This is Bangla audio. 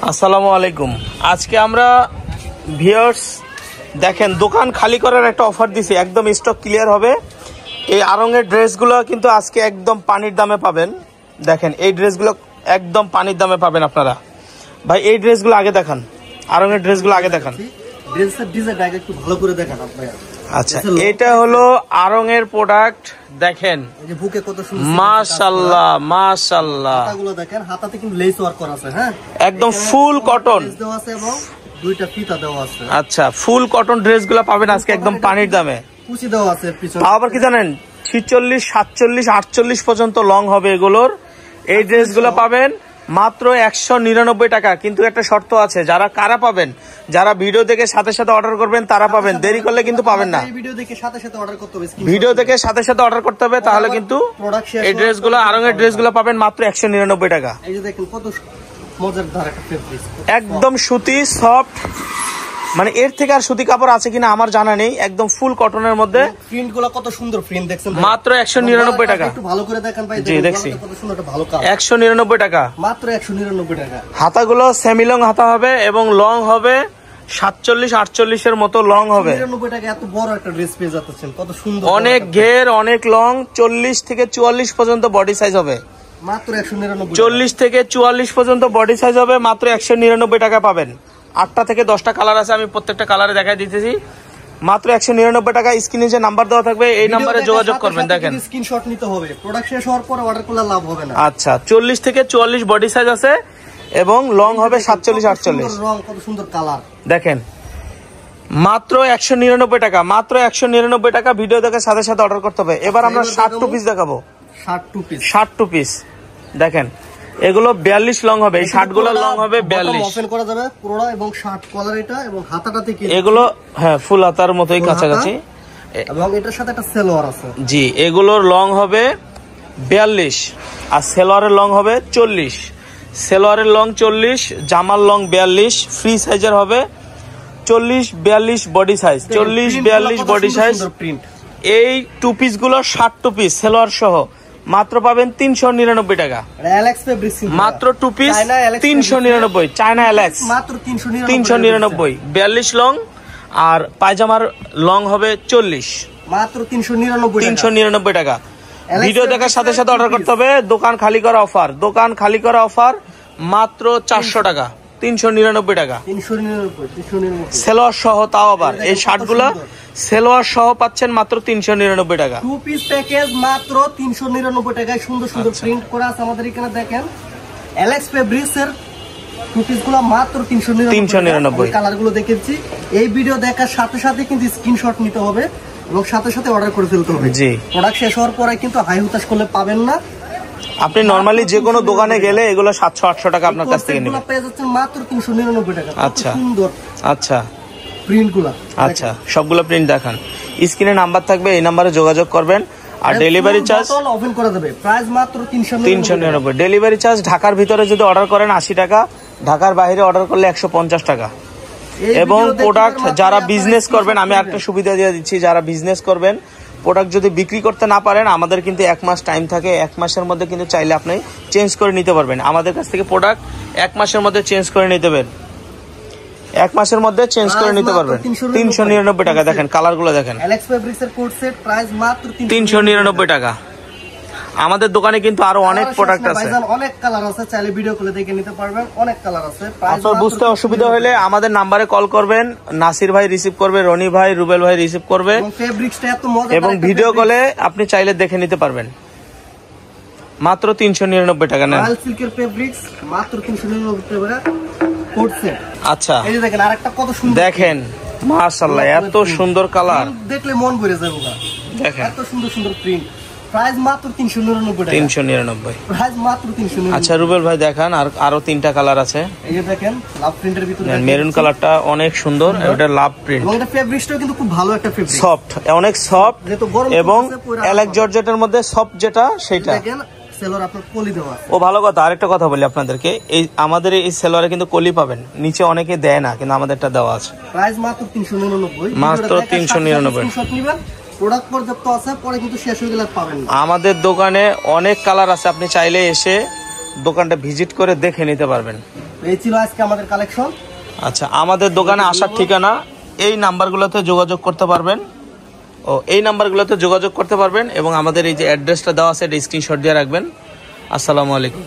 আসসালামু আলাইকুম। আজকে আমরা ভিউয়ার্স দেখেন দোকান খালি করার একটা অফার দিছি, একদম স্টক ক্লিয়ার হবে। এই আরঙের ড্রেসগুলো কিন্তু আজকে একদম পানির দামে পাবেন। দেখেন এই ড্রেসগুলো একদম পানির দামে পাবেন আপনারা। ভাই এই ড্রেসগুলো আগে দেখান, আরঙের ড্রেসগুলো আগে দেখান। ড্রেসের ডিজাইনটা আগে একটু ভালো করে দেখান আপনারা। আচ্ছা, এটা হলো আরঙের প্রোডাক্ট। দেখেন এই যে বুকে কত সুন্দর, মাশাআল্লাহ মাশাআল্লাহ। হাতাগুলো দেখেন, হাতাতে কিন্তু লেস ওয়ার্ক করা আছে। হ্যাঁ, একদম ফুল কটন দেওয়া আছে এবং দুইটা ফিতা দেওয়া আছে। আচ্ছা, ফুল কটন ড্রেসগুলো পাবেন আজকে একদম পানির দামে। কুচি দেওয়া আছে পিছনে। আবার কি জানেন 46, 47, 48 পর্যন্ত লং হবে এগুলোর। এই ড্রেসগুলো পাবেন মাত্র 199 টাকা। কিন্তু একটা শর্ত আছে, যারা কারা পাবেন, যারা ভিডিও দেখে সাথে সাথে অর্ডার করবেন তারা পাবেন, দেরি করলে কিন্তু পাবেন না। ভিডিও দেখে সাথে সাথে অর্ডার করতে হবে, ভিডিও দেখে সাথে সাথে অর্ডার করতে হবে, তাহলে কিন্তু এই ড্রেসগুলো আরঙের ড্রেসগুলো পাবেন মাত্র 199 টাকা। এই যে দেখেন কত মজাদার একটা ফেব্রিক, একদম সুতি সফট, মানে এর থেকে আর সুতি কাপড় আছে কিনা আমার জানা নেই। একদম ফুল কটনের মধ্যে প্রিন্টগুলো কত সুন্দর প্রিন্ট দেখছেন, মাত্র 199 টাকা। একটু ভালো করে দেখেন ভাই, জি দেখছি কত সুন্দর একটা ভালো কালার। 199 টাকা, মাত্র 199 টাকা। হাতাগুলো সেমি লং হাতা হবে এবং লং হবে 47, 48 এর মতো লং হবে। 199 টাকা এত বড় একটা ড্রেস পেয়ে যাচ্ছেন, কত সুন্দর। অনেক ঘের, অনেক লং, 40 থেকে 44 পর্যন্ত বডি সাইজ হবে। মাত্র 199, 40 থেকে 44 পর্যন্ত বডি সাইজ হবে, মাত্র 199 টাকা পাবেন। 8টা থেকে 10টা কালার আছে, আমি প্রত্যেকটা কালারে দেখাই দিতেছি। মাত্র 199 টাকা। স্ক্রিনে যে নাম্বার দেওয়া থাকবে এই নাম্বারে যোগাযোগ করবেন। দেখেন স্ক্রিনশট নিতে হবে, প্রোডাক্ট শেষ হওয়ার পরে অর্ডার করলে লাভ হবে না। আচ্ছা, 40 থেকে 44 বডি সাইজ আছে এবং লং হবে 47, 48। রং কত সুন্দর কালার দেখেন মাত্র 199 টাকা, মাত্র 199 টাকা। ভিডিও দেখে সাথে সাথে অর্ডার করতে হবে। এবার আমরা 60 পিস দেখাবো। 60 পিস দেখেন, এগুলো 42 লং হবে। এই শার্ট গুলো লং হবে 42। ওপেন করা যাবে পুরোটা এবং শার্ট কলার এটা এবং হাতাটাতে কি এগুলো হ্যাঁ ফুল হাতার মতোই কাছাকাছি, এবং এটার সাথে একটা সেলোয়ার আছে। জি, এগুলোর লং হবে 42 আর সেলোয়ারের লং হবে 40। সেলোয়ারের লং 40, জামার লং 42। ফ্রি সাইজের হবে 40, 42 বডি সাইজ, 40, 42 বডি সাইজ। এই টু পিস গুলো 60 পিস সেলোয়ার সহ মাত্র পাবেন 399 টাকা। মাত্র টু পিস 399, চায়না এলেক্স মাত্র 399। 42 লং আর পায়জামার লং হবে 40, মাত্র 399 টাকা। ভিডিও দেখার সাথে সাথে অর্ডার করতে হবে। দোকান খালি করা অফার, দোকান খালি করা অফার মাত্র 400 টাকা, 399 টাকা সেলোয়ার সহ। তাও আবার এই শার্ট গুলা সেলোয়ার সহ পাচ্ছেন মাত্র 399 টাকা। টু পিস প্যাকেজ মাত্র 399 টাকায় সুন্দর সুন্দর প্রিন্ট করা আছে আমাদের এখানে। দেখেন এলেক্স ফেব্রিক্স এর টু পিস গুলো মাত্র 399। কালার গুলো দেখেছি। এই ভিডিও দেখার সাথে সাথে কিন্তু স্ক্রিনশট নিতে হবে এবং সাথে সাথে অর্ডার করে ফেলতে হবে। জি, প্রোডাক্ট শেষ হওয়ার পরে কিন্তু হাই হুতাশ করলে পাবেন না। আপনি নরমালি যে কোনো দোকানে গেলে এগুলো 700-800 টাকা আপনার কাছ থেকে নেবেন। পেয়ে যাচ্ছেন মাত্র 399 টাকা। আচ্ছা সুন্দর আচ্ছা প্রিন্টগুলো। আচ্ছা, সবগুলো প্রিন্ট দেখান। স্ক্রিনে নাম্বার থাকবে, এই নাম্বারে যোগাযোগ করবেন। আর ডেলিভারি চার্জ ওপেন করা যাবে, প্রাইস মাত্র 399। ডেলিভারি চার্জ ঢাকার ভিতরে যদি অর্ডার করেন 80 টাকা, ঢাকার বাইরে অর্ডার করলে 150 টাকা। এবং প্রোডাক্ট যারা বিজনেস করবেন, আমি একটা সুবিধা দিয়ে দিচ্ছি, যারা বিজনেস করবেন প্রোডাক্ট যদি বিক্রি করতে না পারেন, আমাদের কিন্তু 1 মাস টাইম থাকে। 1 মাসের মধ্যে কিন্তু চাইলে আপনি চেঞ্জ করে নিতে পারবেন। আমাদের কাছ থেকে প্রোডাক্ট 1 মাসের মধ্যে চেঞ্জ করে নিতে পারবেন, 1 মাসের মধ্যে চেঞ্জ করে নিতে পারবেন। 399 টাকা। দেখেন কালার গুলো দেখেন, এলেক্স ফেব্রিক্স এর কোট সেট প্রাইস মাত্র 399 টাকা। আমাদের দোকানে কিন্তু আরো অনেক প্রোডাক্ট আছে, অনেক কালার আছে, চাইলে ভিডিও কলে দেখে নিতে পারবেন। অনেক কালার আছে। আপনার বুঝতে অসুবিধা হলে আমাদের নাম্বারে কল করবেন, নাসির ভাই রিসিভ করবে, রনি ভাই, রুবেল ভাই রিসিভ করবে এবং ভিডিও কলে আপনি চাইলে দেখে নিতে পারবেন। মাত্র 399 টাকা নেন। রয়্যাল সিল্কের ফেব্রিক্স মাত্র 399 টাকা কোট সেট। আচ্ছা, এই যে দেখেন আরেকটা কত সুন্দর, দেখেন মাশাআল্লাহ এত সুন্দর কালার, দেখলে মন ভরে যাবে। দেখেন এত সুন্দর সুন্দর প্রিন্ট, প্রাইস মাত্র 399 টাকা। 399 প্রাইস মাত্র 399। আচ্ছা রুবেল ভাই দেখান, আর আরো 3টা কালার আছে। এই যে দেখেন লাভ প্রিন্টের ভিতরে মেরুন কালারটা অনেক সুন্দর, এটা লাভ প্রিন্ট এবং এটা ফেব্রিক্সটাও কিন্তু খুব ভালো একটা ফেব্রিক, সফট, অনেক সফট এবং এলেক্স জর্জেটের মধ্যে সফট যেটা সেটা। দেখেন সেলোয়ার আপনার কলি দেওয়া আছে। ও ভালো কথা, আরেকটা কথা বলি আপনাদেরকে, এই আমাদের এই সেলোয়ারে কিন্তু কলি পাবেন, নিচে অনেকে দেয় না, কিন্তু আমাদেরটা দেওয়া আছে। প্রাইস মাত্র 399, মাত্র 399। প্রোডাক্ট পর্যাপ্ত আছে, পরে কিন্তু শেষ হয়ে গেলে পাবেন না। আমাদের দোকানে অনেক কালার আছে, আপনি চাইলে এসে দোকানটা ভিজিট করে দেখে নিতে পারবেন। এই ছিল আজকে আমাদের কালেকশন। আচ্ছা, আমাদের দোকানে আসার ঠিকানা এই নাম্বারগুলোতে যোগাযোগ করতে পারবেন, এবং আমাদের এই যে অ্যাড্রেসটা দেওয়া আছে এটা স্ক্রিনশট দিয়ে রাখবেন। আসসালামু আলাইকুম।